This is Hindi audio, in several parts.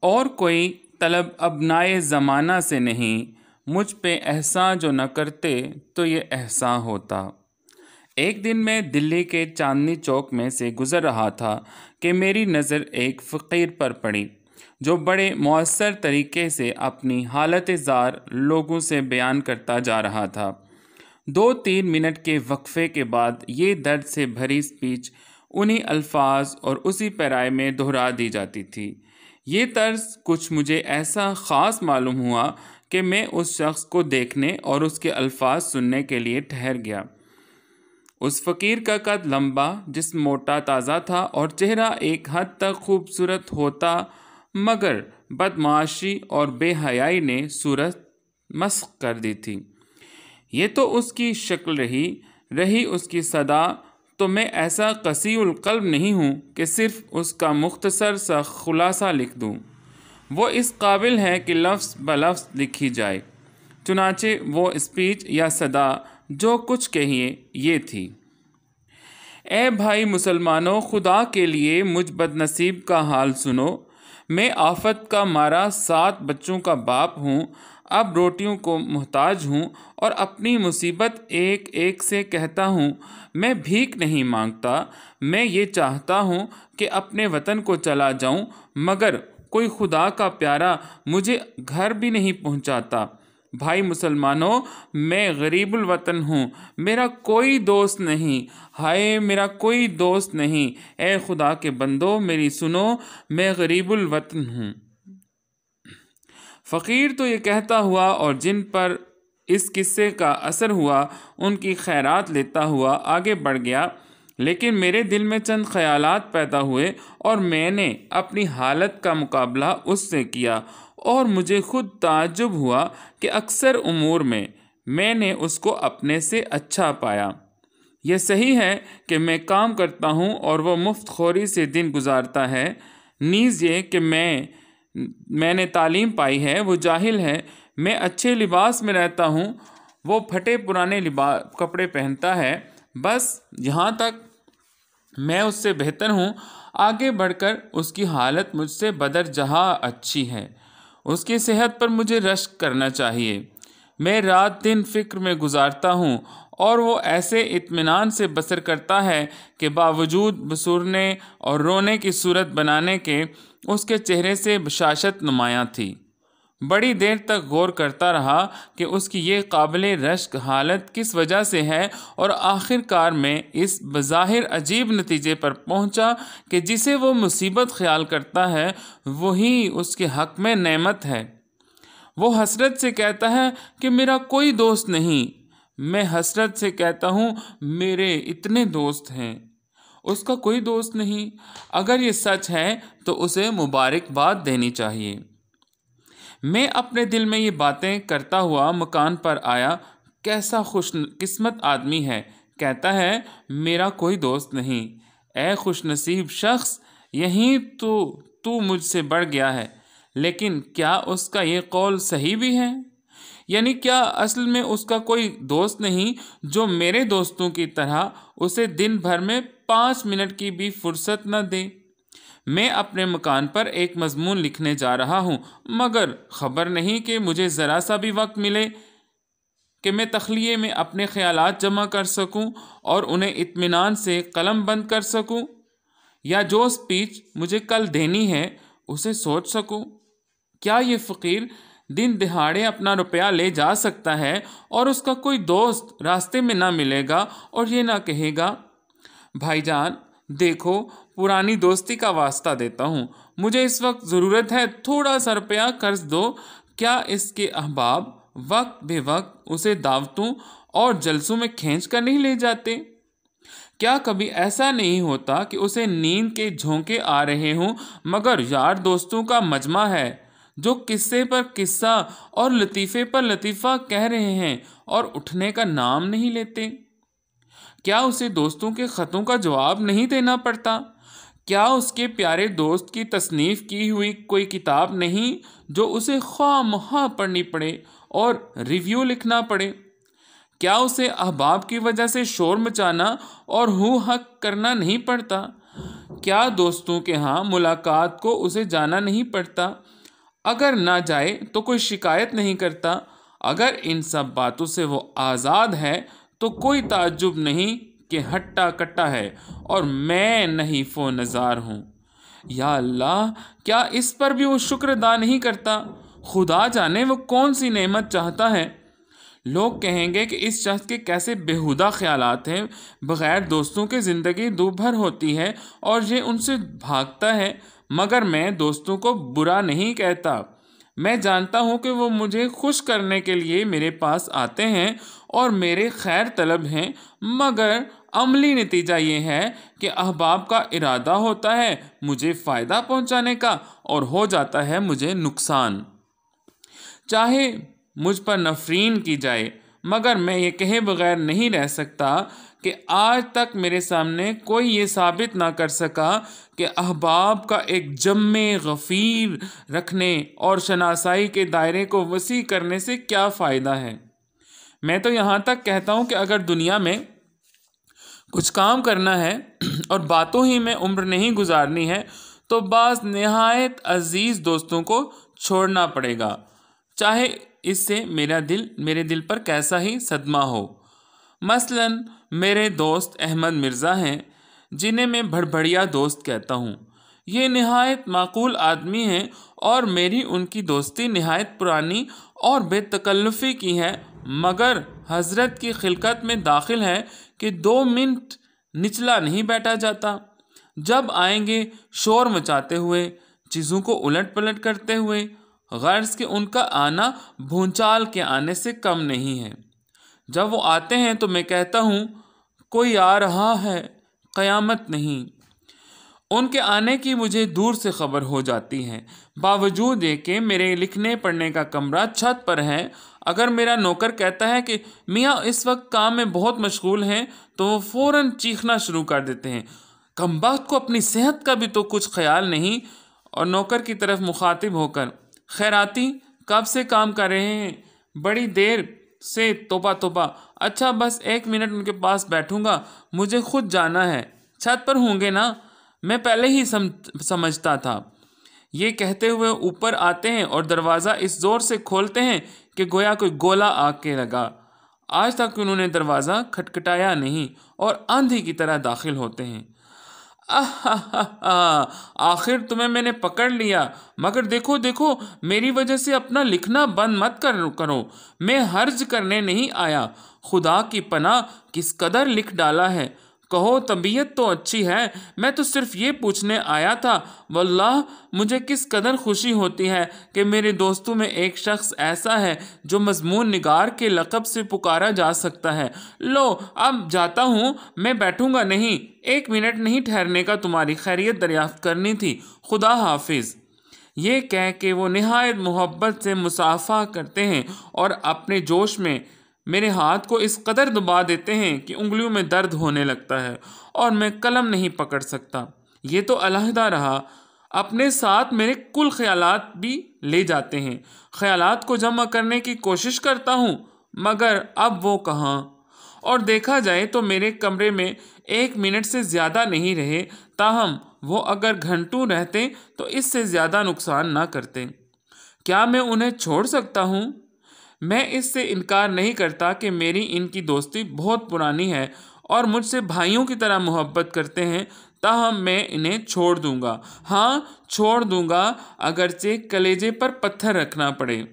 और कोई तलब अबनाए ज़माना से नहीं, मुझ पे एहसान जो न करते तो ये एहसान होता। एक दिन मैं दिल्ली के चांदनी चौक में से गुज़र रहा था कि मेरी नज़र एक फ़कीर पर पड़ी जो बड़े मौसर तरीके से अपनी हालत ज़ार लोगों से बयान करता जा रहा था। 2-3 मिनट के वक्फे के बाद ये दर्द से भरी स्पीच उन्हीं अल्फाज और उसी पैराए में दोहरा दी जाती थी। ये तर्ज कुछ मुझे ऐसा ख़ास मालूम हुआ कि मैं उस शख्स को देखने और उसके अल्फाज सुनने के लिए ठहर गया। उस फ़कीर का कद लंबा, जिस्म मोटा ताज़ा था और चेहरा एक हद तक खूबसूरत होता, मगर बदमाशी और बेहयाई ने सूरत मस्ख कर दी थी। ये तो उसकी शक्ल रही उसकी सदा। तो मैं ऐसा कसीउल क़ल्ब नहीं हूँ कि सिर्फ़ उसका मुख्तसर सा खुलासा लिख दूँ। वो इस काबिल है कि लफ्ज़ ब लफ्ज़ लिखी जाए। चुनाचे वो स्पीच या सदा जो कुछ कहिए ये थी: ए भाई मुसलमानों, खुदा के लिए मुझ बदनसीब का हाल सुनो। मैं आफत का मारा 7 बच्चों का बाप हूँ, अब रोटियों को मोहताज हूँ और अपनी मुसीबत एक एक से कहता हूँ। मैं भीख नहीं मांगता, मैं ये चाहता हूँ कि अपने वतन को चला जाऊँ, मगर कोई खुदा का प्यारा मुझे घर भी नहीं पहुँचाता। भाई मुसलमानों, मैं गरीबुल वतन हूँ, मेरा कोई दोस्त नहीं। हाय, मेरा कोई दोस्त नहीं। ए खुदा के बंदो, मेरी सुनो, मैं गरीबुल वतन हूँ। फ़कीर तो ये कहता हुआ और जिन पर इस किस्से का असर हुआ उनकी खैरात लेता हुआ आगे बढ़ गया, लेकिन मेरे दिल में चंद ख़यालात पैदा हुए और मैंने अपनी हालत का मुकाबला उससे किया और मुझे खुद ताज्जुब हुआ कि अक्सर उमूर में मैंने उसको अपने से अच्छा पाया। यह सही है कि मैं काम करता हूँ और वह मुफ्तखोरी से दिन गुजारता है। नीज़ ये कि मैंने तालीम पाई है, वो जाहिल है। मैं अच्छे लिबास में रहता हूँ, वो फटे पुराने कपड़े पहनता है। बस यहाँ तक मैं उससे बेहतर हूँ। आगे बढ़कर उसकी हालत मुझसे बदरजहा अच्छी है। उसकी सेहत पर मुझे रश्क करना चाहिए। मैं रात दिन फ़िक्र में गुजारता हूँ और वो ऐसे इत्मीनान से बसर करता है कि बावजूद बसुरने और रोने की सूरत बनाने के उसके चेहरे से बशाशत नुमायाँ थी। बड़ी देर तक गौर करता रहा कि उसकी ये काबिले रश्क हालत किस वजह से है और आखिरकार में इस बज़ाहिर अजीब नतीजे पर पहुंचा कि जिसे वो मुसीबत ख्याल करता है वही उसके हक़ में नेमत है। वो हसरत से कहता है कि मेरा कोई दोस्त नहीं। मैं हसरत से कहता हूँ मेरे इतने दोस्त हैं। उसका कोई दोस्त नहीं। अगर ये सच है तो उसे मुबारकबाद देनी चाहिए। मैं अपने दिल में ये बातें करता हुआ मकान पर आया। कैसा खुशकिस्मत आदमी है, कहता है मेरा कोई दोस्त नहीं। ए खुशनसीब शख्स, यहीं तो तू मुझसे बढ़ गया है। लेकिन क्या उसका ये कौल सही भी है? यानी क्या असल में उसका कोई दोस्त नहीं जो मेरे दोस्तों की तरह उसे दिन भर में 5 मिनट की भी फुर्सत न दे? मैं अपने मकान पर एक मजमून लिखने जा रहा हूँ, मगर ख़बर नहीं कि मुझे ज़रा सा भी वक्त मिले कि मैं तख्लिये में अपने ख़यालात जमा कर सकूँ और उन्हें इत्मीनान से कलम बंद कर सकूँ, या जो स्पीच मुझे कल देनी है उसे सोच सकूँ। क्या ये फ़कीर दिन दिहाड़े अपना रुपया ले जा सकता है और उसका कोई दोस्त रास्ते में ना मिलेगा और ये ना कहेगा भाईजान देखो, पुरानी दोस्ती का वास्ता देता हूँ, मुझे इस वक्त ज़रूरत है, थोड़ा सा रुपया कर्ज दो। क्या इसके अहबाब वक्त बेवक्त उसे दावतों और जलसों में खींच कर नहीं ले जाते? क्या कभी ऐसा नहीं होता कि उसे नींद के झोंके आ रहे हों, मगर यार दोस्तों का मजमा है जो किस्से पर किस्सा और लतीफ़े पर लतीफ़ा कह रहे हैं और उठने का नाम नहीं लेते? क्या उसे दोस्तों के ख़तों का जवाब नहीं देना पड़ता? क्या उसके प्यारे दोस्त की तसनीफ़ की हुई कोई किताब नहीं जो उसे ख्वाह पढ़नी पड़े और रिव्यू लिखना पड़े? क्या उसे अहबाब की वजह से शोर मचाना और हू हक करना नहीं पड़ता? क्या दोस्तों के यहाँ मुलाकात को उसे जाना नहीं पड़ता? अगर ना जाए तो कोई शिकायत नहीं करता? अगर इन सब बातों से वो आज़ाद है तो कोई ताज्जुब नहीं कि हट्टा कट्टा है और मैं नहीं फो नज़ार हूँ। या अल्लाह, क्या इस पर भी वो शुक्र अदा नहीं करता? खुदा जाने वो कौन सी नेमत चाहता है। लोग कहेंगे कि इस शख्स के कैसे बेहुदा ख्यालात हैं, बग़ैर दोस्तों के ज़िंदगी दूभर होती है और ये उनसे भागता है। मगर मैं दोस्तों को बुरा नहीं कहता। मैं जानता हूँ कि वो मुझे खुश करने के लिए मेरे पास आते हैं और मेरे खैर तलब हैं, मगर अमली नतीजा ये है कि अहबाब का इरादा होता है मुझे फ़ायदा पहुँचाने का और हो जाता है मुझे नुकसान। चाहे मुझ पर नफरीन की जाए, मगर मैं ये कहे बगैर नहीं रह सकता कि आज तक मेरे सामने कोई ये साबित ना कर सका कि अहबाब का एक जम्मे गफ़ीर रखने और शनासाई के दायरे को वसी करने से क्या फ़ायदा है। मैं तो यहाँ तक कहता हूँ कि अगर दुनिया में कुछ काम करना है और बातों ही में उम्र नहीं गुजारनी है तो बाज़ नहायत अजीज़ दोस्तों को छोड़ना पड़ेगा, चाहे इससे मेरे दिल पर कैसा ही सदमा हो। मसलन मेरे दोस्त अहमद मिर्ज़ा हैं, जिन्हें मैं भड़भड़िया दोस्त कहता हूँ। ये नहायत माकूल आदमी हैं और मेरी उनकी दोस्ती नहायत पुरानी और बेतकल्लुफ़ी की है, मगर हज़रत की खिलकत में दाखिल है कि 2 मिनट निचला नहीं बैठा जाता। जब आएंगे शोर मचाते हुए, चीज़ों को उलट पलट करते हुए, गर्ज कि उनका आना भूचाल के आने से कम नहीं है। जब वो आते हैं तो मैं कहता हूँ कोई आ रहा है, क़यामत नहीं। उनके आने की मुझे दूर से खबर हो जाती है, बावजूद ये कि मेरे लिखने पढ़ने का कमरा छत पर है। अगर मेरा नौकर कहता है कि मियाँ इस वक्त काम में बहुत मशगूल हैं, तो वो फ़ौरन चीखना शुरू कर देते हैं, कमबख्त को अपनी सेहत का भी तो कुछ ख्याल नहीं। और नौकर की तरफ मुखातिब होकर, खैराती कब से काम कर रहे हैं? बड़ी देर से। तोबा तोबा। अच्छा बस 1 मिनट उनके पास बैठूंगा, मुझे खुद जाना है। छत पर होंगे ना? मैं पहले ही समझता था। ये कहते हुए ऊपर आते हैं और दरवाज़ा इस ज़ोर से खोलते हैं कि गोया कोई गोला आग के लगा। आज तक उन्होंने दरवाज़ा खटखटाया नहीं और आंधी की तरह दाखिल होते हैं। आखिर तुम्हें मैंने पकड़ लिया, मगर देखो देखो, मेरी वजह से अपना लिखना बंद मत करो। मैं हर्ज करने नहीं आया। खुदा की पनाह किस कदर लिख डाला है। कहो तबीयत तो अच्छी है, मैं तो सिर्फ ये पूछने आया था। वल्लाह मुझे किस कदर खुशी होती है कि मेरे दोस्तों में एक शख्स ऐसा है जो मजमून निगार के लक़ब से पुकारा जा सकता है। लो अब जाता हूँ, मैं बैठूंगा नहीं। 1 मिनट नहीं ठहरने का, तुम्हारी खैरियत दरियाफ्त करनी थी। खुदा हाफिज़। ये कह के वो निहायत मोहब्बत से मुसाफा करते हैं और अपने जोश में मेरे हाथ को इस कदर दबा देते हैं कि उंगलियों में दर्द होने लगता है और मैं कलम नहीं पकड़ सकता। ये तो अलहदा रहा, अपने साथ मेरे कुल ख्यालात भी ले जाते हैं। ख्यालात को जमा करने की कोशिश करता हूँ, मगर अब वो कहाँ। और देखा जाए तो मेरे कमरे में 1 मिनट से ज़्यादा नहीं रहे, ताहम वो अगर घंटों रहते तो इससे ज़्यादा नुकसान ना करते। क्या मैं उन्हें छोड़ सकता हूँ? मैं इससे इनकार नहीं करता कि मेरी इनकी दोस्ती बहुत पुरानी है और मुझसे भाइयों की तरह मोहब्बत करते हैं, ताहम मैं इन्हें छोड़ दूंगा। हाँ छोड़ दूंगा, अगरचे कलेजे पर पत्थर रखना पड़े।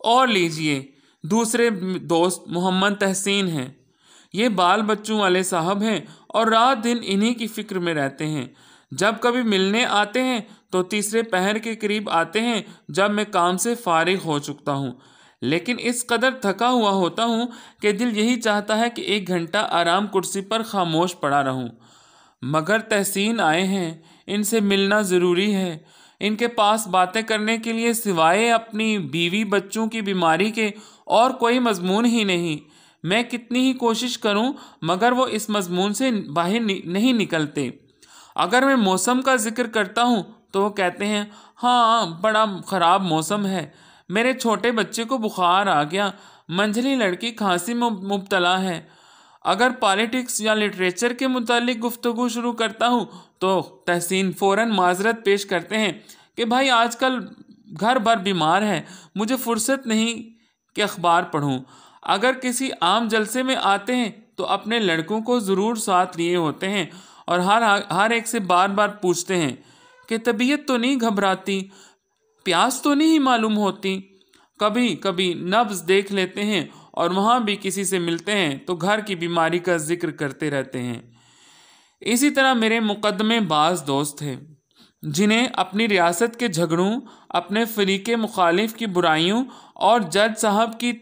और लीजिए, दूसरे दोस्त मोहम्मद तहसीन हैं। ये बाल बच्चों वाले साहब हैं और रात दिन इन्हीं की फ़िक्र में रहते हैं। जब कभी मिलने आते हैं तो तीसरे पहर के करीब आते हैं, जब मैं काम से फारिग हो चुकता हूँ। लेकिन इस कदर थका हुआ होता हूँ कि दिल यही चाहता है कि 1 घंटा आराम कुर्सी पर खामोश पड़ा रहूँ। मगर तहसीन आए हैं, इनसे मिलना ज़रूरी है। इनके पास बातें करने के लिए सिवाय अपनी बीवी बच्चों की बीमारी के और कोई मजमून ही नहीं। मैं कितनी ही कोशिश करूं, मगर वो इस मजमून से बाहर नहीं निकलते। अगर मैं मौसम का जिक्र करता हूं तो वो कहते हैं हाँ बड़ा ख़राब मौसम है, मेरे छोटे बच्चे को बुखार आ गया, मंझली लड़की खांसी में मुब्तला है। अगर पॉलिटिक्स या लिटरेचर के मुतालिक गुफ्तगू शुरू करता हूँ तो तहसीन फ़ौरन माजरत पेश करते हैं कि भाई आजकल घर भर बीमार है, मुझे फुर्सत नहीं कि अखबार पढूं। अगर किसी आम जलसे में आते हैं तो अपने लड़कों को ज़रूर साथ लिए होते हैं और हर एक से बार बार पूछते हैं कि तबीयत तो नहीं घबराती, प्यास तो नहीं मालूम होती। कभी कभी नब्ज़ देख लेते हैं और वहाँ भी किसी से मिलते हैं तो घर की बीमारी का जिक्र करते रहते हैं। इसी तरह मेरे मुकदमे बाज दोस्त हैं जिन्हें अपनी रियासत के झगड़ों, अपने फरीक़े मुखालिफ की बुराइयों और जज साहब की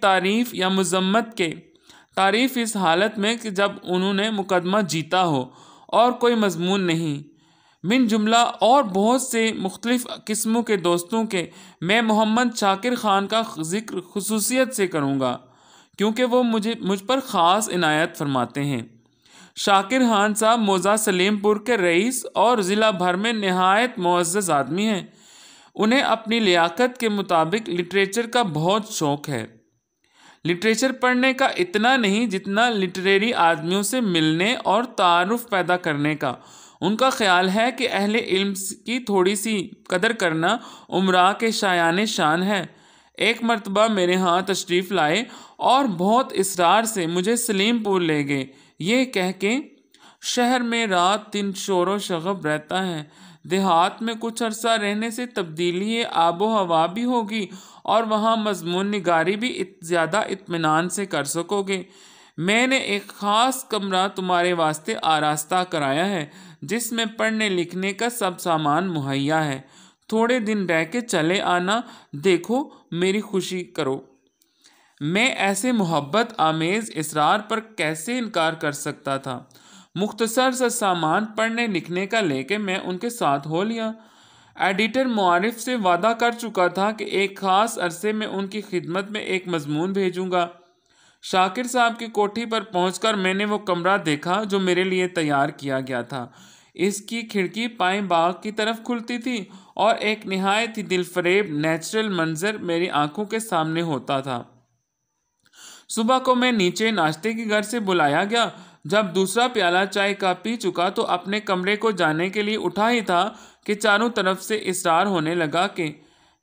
तारीफ़ इस हालत में कि जब उन्होंने मुकदमा जीता हो और कोई मजमून नहीं। मिन जुमला और बहुत से मुख्तलिफ किस्मों के दोस्तों के मैं मोहम्मद शाकिर ख़ान का ज़िक्र खुसूसियत से करूँगा क्योंकि वो मुझ पर ख़ास इनायत फरमाते हैं। शाकिर खान साहब मौज़ा सलीमपुर के रईस और ज़िला भर में नहायत मुअज़्ज़ज़ आदमी हैं। उन्हें अपनी लियाकत के मुताबिक लिटरेचर का बहुत शौक़ है। लिटरेचर पढ़ने का इतना नहीं जितना लिटरेरी आदमियों से मिलने और तारुफ पैदा करने का। उनका ख्याल है कि अहले इल्म की थोड़ी सी कदर करना उमरा के शायाने शान है। एक मर्तबा मेरे यहाँ तशरीफ़ लाए और बहुत इसरार से मुझे सलीमपुर ले गए, ये कह के शहर में रात दिन शोर शगब रहता है, देहात में कुछ अरसा रहने से तब्दीली आबो हवा भी होगी और वहाँ मजमून निगारी भी ज़्यादा इत्मीनान से कर सकोगे। मैंने एक ख़ास कमरा तुम्हारे वास्ते आरास्ता कराया है जिसमें पढ़ने लिखने का सब सामान मुहैया है। थोड़े दिन रह के चले आना, देखो मेरी खुशी करो। मैं ऐसे मोहब्बत आमेज़ इसरार पर कैसे इनकार कर सकता था। मुख्तसर सा सामान पढ़ने लिखने का लेके मैं उनके साथ हो लिया। एडिटर मुआरिफ से वादा कर चुका था कि एक ख़ास अरसे में उनकी खिदमत में एक मजमून भेजूँगा। शाकिर साहब की कोठी पर पहुंचकर मैंने वो कमरा देखा जो मेरे लिए तैयार किया गया था। इसकी खिड़की पाएं बाग की तरफ खुलती थी और एक निहायत ही दिलफरेब नेचुरल मंजर मेरी आंखों के सामने होता था। सुबह को मैं नीचे नाश्ते के घर से बुलाया गया। जब दूसरा प्याला चाय का पी चुका तो अपने कमरे को जाने के लिए उठा ही था कि चारों तरफ से इसरार होने लगा कि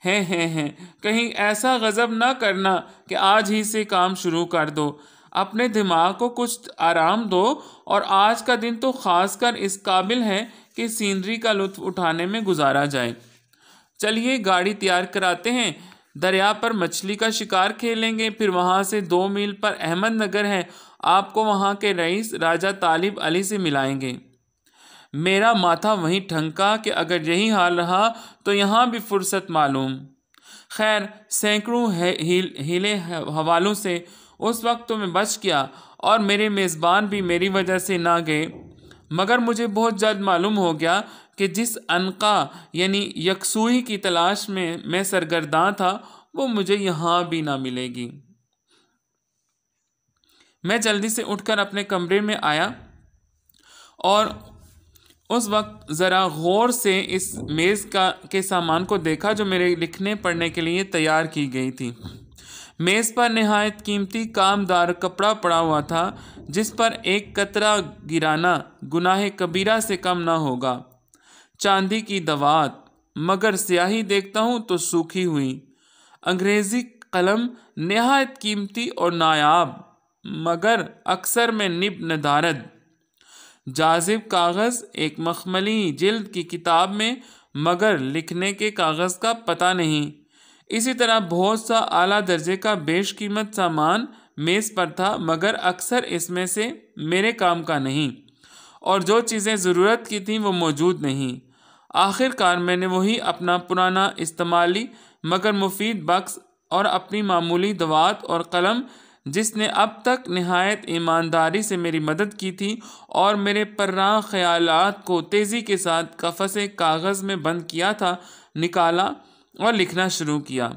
हैं कहीं ऐसा गज़ब ना करना कि आज ही से काम शुरू कर दो। अपने दिमाग को कुछ आराम दो और आज का दिन तो ख़ासकर इस काबिल है कि सीनरी का लुत्फ़ उठाने में गुजारा जाए। चलिए गाड़ी तैयार कराते हैं, दरिया पर मछली का शिकार खेलेंगे, फिर वहाँ से 2 मील पर अहमदनगर है, आपको वहाँ के रईस राजा तालिब अली से मिलाएंगे। मेरा माथा वहीं ठनका कि अगर यही हाल रहा तो यहाँ भी फुर्सत मालूम। खैर सैकड़ों हीले हवालों से उस वक्त तो मैं बच गया और मेरे मेज़बान भी मेरी वजह से ना गए, मगर मुझे बहुत जल्द मालूम हो गया कि जिस अनका यानी यकसुई की तलाश में मैं सरगर्दां था वो मुझे यहाँ भी ना मिलेगी। मैं जल्दी से उठकर अपने कमरे में आया और उस वक्त ज़रा गौर से इस मेज़ के सामान को देखा जो मेरे लिखने पढ़ने के लिए तैयार की गई थी। मेज़ पर नहायत कीमती कामदार कपड़ा पड़ा हुआ था जिस पर एक कतरा गिराना गुनाह कबीरा से कम ना होगा। चांदी की दवात, मगर स्याही देखता हूँ तो सूखी हुई। अंग्रेज़ी कलम नहायत कीमती और नायाब, मगर अक्सर में निब नदारद। जाजिब कागज़ एक मखमली जिल्द की किताब में, मगर लिखने के कागज़ का पता नहीं। इसी तरह बहुत सा आला दर्जे का बेशकीमत सामान मेज़ पर था, मगर अक्सर इसमें से मेरे काम का नहीं और जो चीज़ें ज़रूरत की थीं वो मौजूद नहीं। आखिरकार मैंने वही अपना पुराना इस्तेमाली मगर मुफीद बक्स और अपनी मामूली दवात और कलम, जिसने अब तक निहायत ईमानदारी से मेरी मदद की थी और मेरे पर्रा ख्यालात को तेज़ी के साथ कफ़से कागज़ में बंद किया था, निकाला और लिखना शुरू किया।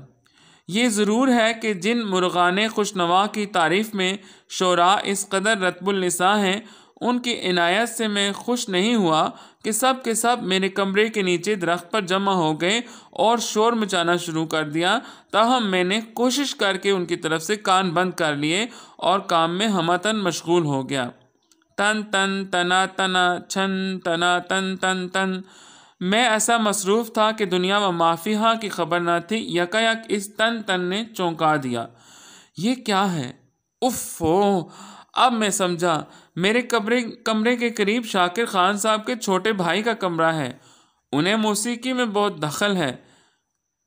ये ज़रूर है कि जिन मुर्गाने खुशनवा की तारीफ़ में शोरा इस कदर रत्बुल लिसा हैं, उनकी इनायत से मैं खुश नहीं हुआ कि सब के सब मेरे कमरे के नीचे दरख्त पर जमा हो गए और शोर मचाना शुरू कर दिया। ताहम मैंने कोशिश करके उनकी तरफ से कान बंद कर लिए और काम में हमतन मशगूल हो गया। तन तन तना तना छन तना तन तन तन। मैं ऐसा मसरूफ़ था कि दुनिया व माफिहा की खबर न थी। यकायक इस तन तन ने चौंका दिया। ये क्या है? उफ़ो! अब मैं समझा। मेरे कमरे के करीब शाकिर खान साहब के छोटे भाई का कमरा है। उन्हें मौसीकी में बहुत दखल है।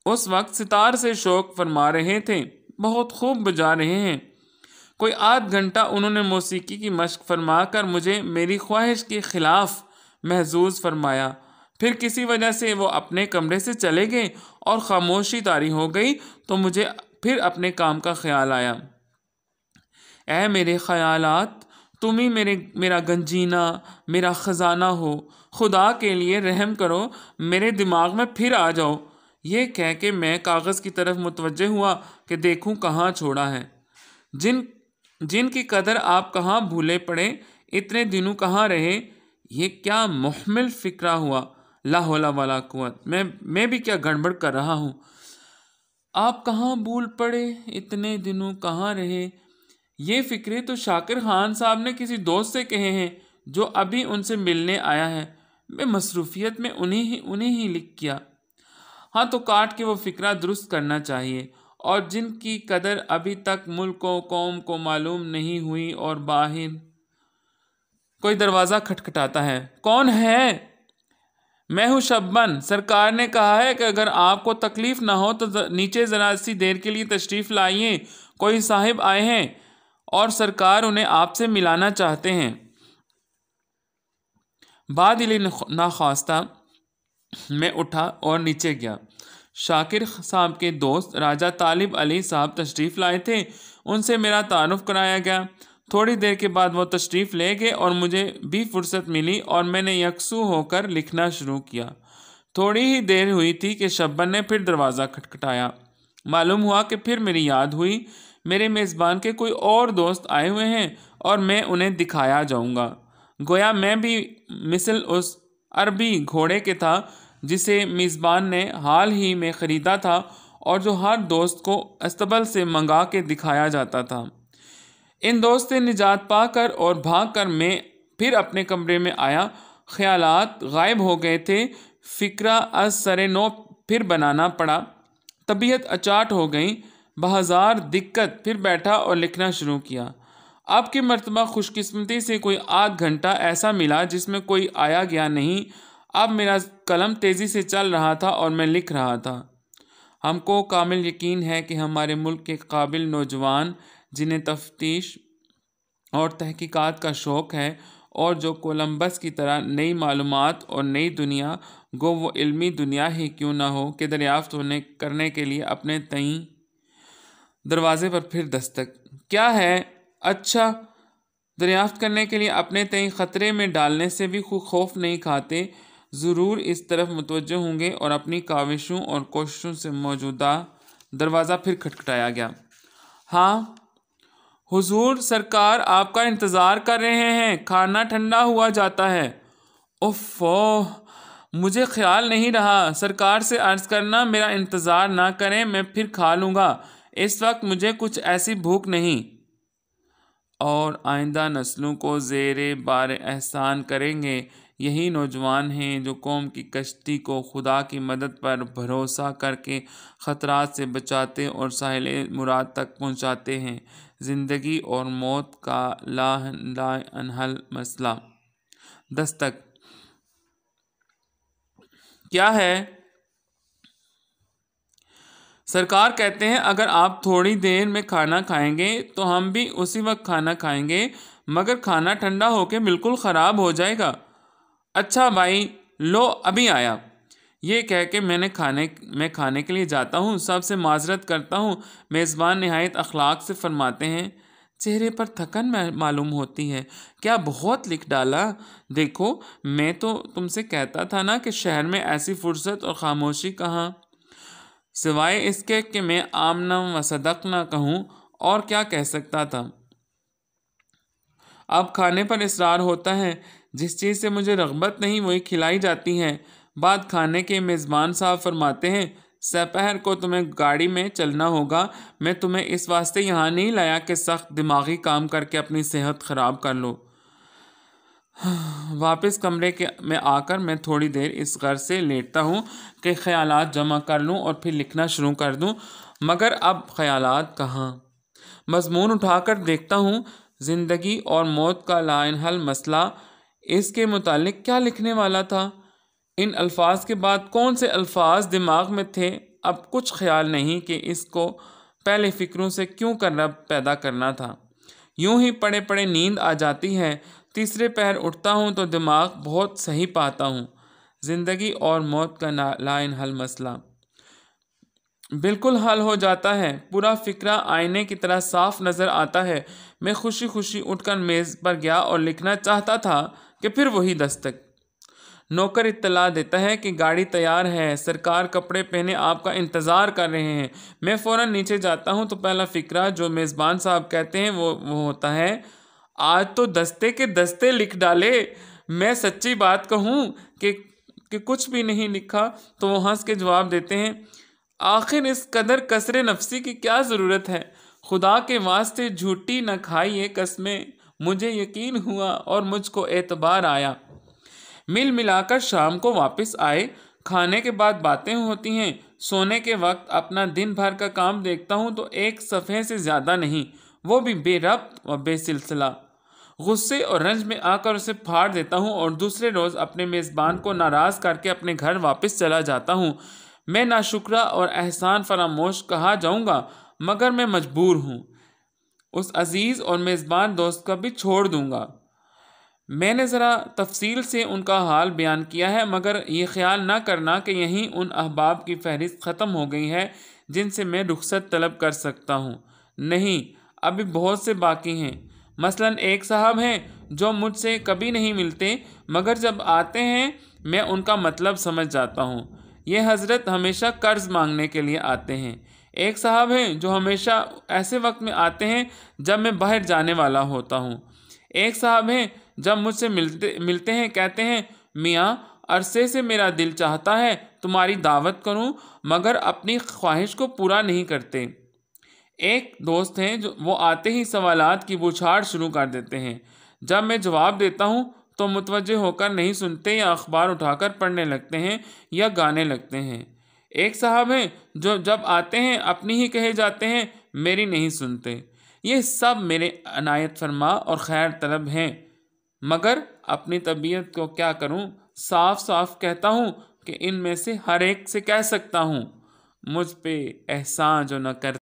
उस वक्त सितार से शौक फरमा रहे थे, बहुत खूब बजा रहे हैं। कोई आध घंटा उन्होंने मौसीकी की मशक फरमा कर मुझे मेरी ख्वाहिश के खिलाफ महजूज फरमाया। फिर किसी वजह से वो अपने कमरे से चले गए और खामोशी तारी हो गई तो मुझे फिर अपने काम का ख्याल आया। ऐ मेरे ख्यालात, तुम ही मेरा गंजीना, मेरा ख़जाना हो। खुदा के लिए रहम करो, मेरे दिमाग में फिर आ जाओ। ये कह के मैं कागज़ की तरफ मुतवज्जे हुआ कि देखूं कहाँ छोड़ा है। जिनकी कदर आप कहाँ भूले पड़े, इतने दिनों कहाँ रहे। ये क्या मुहमिल फ़िक्रा हुआ। ला हौला वला कुव्वत। मैं भी क्या गड़बड़ कर रहा हूँ। आप कहाँ भूल पड़े, इतने दिनों कहाँ रहे। ये फ़िक्रे तो शाकिर खान साहब ने किसी दोस्त से कहे हैं जो अभी उनसे मिलने आया है। मैं मसरूफ़ियत में उन्हें ही लिख किया। हाँ, तो काट के वो फ़िक्रा दुरुस्त करना चाहिए। और जिनकी कदर अभी तक मुल्क व कौम को मालूम नहीं हुई और बाहिर कोई दरवाज़ा खटखटाता है। कौन है? मैं हूँ शब्बन। सरकार ने कहा है कि अगर आपको तकलीफ़ ना हो तो नीचे ज़रा सी देर के लिए तशरीफ़ लाइए। कोई साहिब आए हैं और सरकार उन्हें आपसे मिलाना चाहते हैं। बादिल नाख्वास्ता मैं उठा और नीचे गया। शाकिर साहब के दोस्त राजा तालिब अली साहब तशरीफ़ लाए थे। उनसे मेरा तारुफ कराया गया। थोड़ी देर के बाद वो तशरीफ़ ले गए और मुझे भी फुर्सत मिली और मैंने यकसू होकर लिखना शुरू किया। थोड़ी ही देर हुई थी कि शब्बन ने फिर दरवाज़ा खटखटाया। मालूम हुआ कि फिर मेरी याद हुई। मेरे मेज़बान के कोई और दोस्त आए हुए हैं और मैं उन्हें दिखाया जाऊंगा। गोया मैं भी मिसल उस अरबी घोड़े के था जिसे मेज़बान ने हाल ही में ख़रीदा था और जो हर दोस्त को अस्तबल से मंगा के दिखाया जाता था। इन दोस्त से निजात पाकर और भागकर मैं फिर अपने कमरे में आया। ख्यालात गायब हो गए थे। फ़िक्रा अज सरे नो फिर बनाना पड़ा। तबीयत अचाट हो गई। बहज़ार दिक्कत फिर बैठा और लिखना शुरू किया। अब की मर्तबा खुशकिस्मती से कोई आध घंटा ऐसा मिला जिसमें कोई आया गया नहीं। अब मेरा कलम तेज़ी से चल रहा था और मैं लिख रहा था। हमको कामिल यकीन है कि हमारे मुल्क के काबिल नौजवान जिन्हें तफ्तीश और तहकीकात का शौक़ है और जो कोलंबस की तरह नई मालूमात और नई दुनिया, गो वो इल्मी दुनिया ही क्यों ना हो, के दरियाफ्त करने के लिए अपने तई दरवाज़े पर फिर दस्तक। क्या है? अच्छा, दरियाफ्त करने के लिए अपने तई ख़तरे में डालने से भी खौफ नहीं खाते। ज़रूर इस तरफ मुतवज्जो होंगे और अपनी काविशों और कोशिशों से मौजूदा। दरवाज़ा फिर खटखटाया गया। हाँ हुजूर, सरकार आपका इंतज़ार कर रहे हैं। खाना ठंडा हुआ जाता है। उफ़्फ़ो, मुझे ख्याल नहीं रहा। सरकार से अर्ज़ करना मेरा इंतज़ार ना करें, मैं फिर खा लूँगा। इस वक्त मुझे कुछ ऐसी भूख नहीं। और आइंदा नस्लों को ज़ेरे बार एहसान करेंगे। यही नौजवान हैं जो कौम की कश्ती को खुदा की मदद पर भरोसा करके ख़तरात से बचाते और साहिल मुराद तक पहुँचाते हैं। ज़िंदगी और मौत का ला अनहल मसला। दस्तक। क्या है? सरकार कहते हैं अगर आप थोड़ी देर में खाना खाएंगे तो हम भी उसी वक्त खाना खाएंगे, मगर खाना ठंडा होकर बिल्कुल ख़राब हो जाएगा। अच्छा भाई, लो अभी आया। ये कह के मैं खाने के लिए जाता हूँ। सबसे माजरत करता हूँ। मेज़बान नहायत अखलाक से फरमाते हैं, चेहरे पर थकन मालूम होती है। क्या बहुत लिख डाला? देखो, मैं तो तुमसे कहता था ना कि शहर में ऐसी फुर्सत और ख़ामोशी कहाँ। सिवाय इसके कि मैं आमना व सदक ना कहूँ और क्या कह सकता था। अब खाने पर इसरार होता है, जिस चीज़ से मुझे रग़बत नहीं वही खिलाई जाती है। बात खाने के मेज़बान साहब फरमाते हैं, दोपहर को तुम्हें गाड़ी में चलना होगा। मैं तुम्हें इस वास्ते यहाँ नहीं लाया कि सख्त दिमागी काम करके अपनी सेहत ख़राब कर लो। वापस कमरे के में आकर मैं थोड़ी देर इस गर्ज से लेटता हूँ कि ख़यालात जमा कर लूँ और फिर लिखना शुरू कर दूँ, मगर अब ख़यालात कहाँ। मज़मून उठाकर देखता हूँ, ज़िंदगी और मौत का लाइनहल मसला, इसके मुतालिक क्या लिखने वाला था। इन अल्फाज के बाद कौन से अल्फाज दिमाग में थे, अब कुछ ख्याल नहीं कि इसको पहले फ़िक्रों से क्यों करना पैदा करना था। यूं ही पड़े पड़े नींद आ जाती है। तीसरे पहर उठता हूँ तो दिमाग बहुत सही पाता हूँ। ज़िंदगी और मौत का लाइनहल मसला बिल्कुल हल हो जाता है। पूरा फ़िक्रा आईने की तरह साफ नज़र आता है। मैं खुशी खुशी उठकर मेज़ पर गया और लिखना चाहता था कि फिर वही दस्तक। नौकर इत्तला देता है कि गाड़ी तैयार है, सरकार कपड़े पहने आपका इंतज़ार कर रहे हैं। मैं फ़ौरन नीचे जाता हूँ तो पहला फ़िक्रा जो मेज़बान साहब कहते हैं वो होता है, आज तो दस्ते के दस्ते लिख डाले। मैं सच्ची बात कहूँ कि कुछ भी नहीं लिखा तो वो हंस के जवाब देते हैं, आखिर इस कदर कसरे नफसी की क्या ज़रूरत है। खुदा के वास्ते झूठी न खाइए कसमें, मुझे यकीन हुआ और मुझको एतबार आया। मिल मिलाकर शाम को वापस आए। खाने के बाद बातें होती हैं। सोने के वक्त अपना दिन भर का काम देखता हूँ तो एक सफ़े से ज़्यादा नहीं, वो भी बेरब्त व बेसिलसिला। गुस्से और रंज में आकर उसे फाड़ देता हूँ और दूसरे रोज़ अपने मेज़बान को नाराज़ करके अपने घर वापस चला जाता हूँ। मैं नाशुक्रा और एहसान फरामोश कहा जाऊँगा, मगर मैं मजबूर हूँ। उस अजीज़ और मेज़बान दोस्त का भी छोड़ दूँगा। मैंने ज़रा तफसील से उनका हाल बयान किया है, मगर ये ख्याल ना करना कि यहीं उन अहबाब की फहरिस्त ख़त्म हो गई है जिनसे मैं रुखसत तलब कर सकता हूँ। नहीं, अभी बहुत से बाकी हैं। मसलन एक साहब हैं जो मुझसे कभी नहीं मिलते, मगर जब आते हैं मैं उनका मतलब समझ जाता हूँ। ये हज़रत हमेशा कर्ज़ मांगने के लिए आते हैं। एक साहब हैं जो हमेशा ऐसे वक्त में आते हैं जब मैं बाहर जाने वाला होता हूँ। एक साहब हैं जब मुझसे मिलते हैं कहते हैं, मियाँ अरसे से मेरा दिल चाहता है तुम्हारी दावत करूं, मगर अपनी ख्वाहिश को पूरा नहीं करते। एक दोस्त हैं जो वो आते ही सवालात की बौछार शुरू कर देते हैं। जब मैं जवाब देता हूं तो मुतवज्जे होकर नहीं सुनते या अखबार उठाकर पढ़ने लगते हैं या गाने लगते हैं। एक साहब हैं जो जब आते हैं अपनी ही कहे जाते हैं, मेरी नहीं सुनते। ये सब मेरे अनायत फरमा और खैर तलब हैं, मगर अपनी तबीयत को क्या करूं। साफ साफ कहता हूं कि इनमें से हर एक से कह सकता हूं, मुझ पे एहसान जो न कर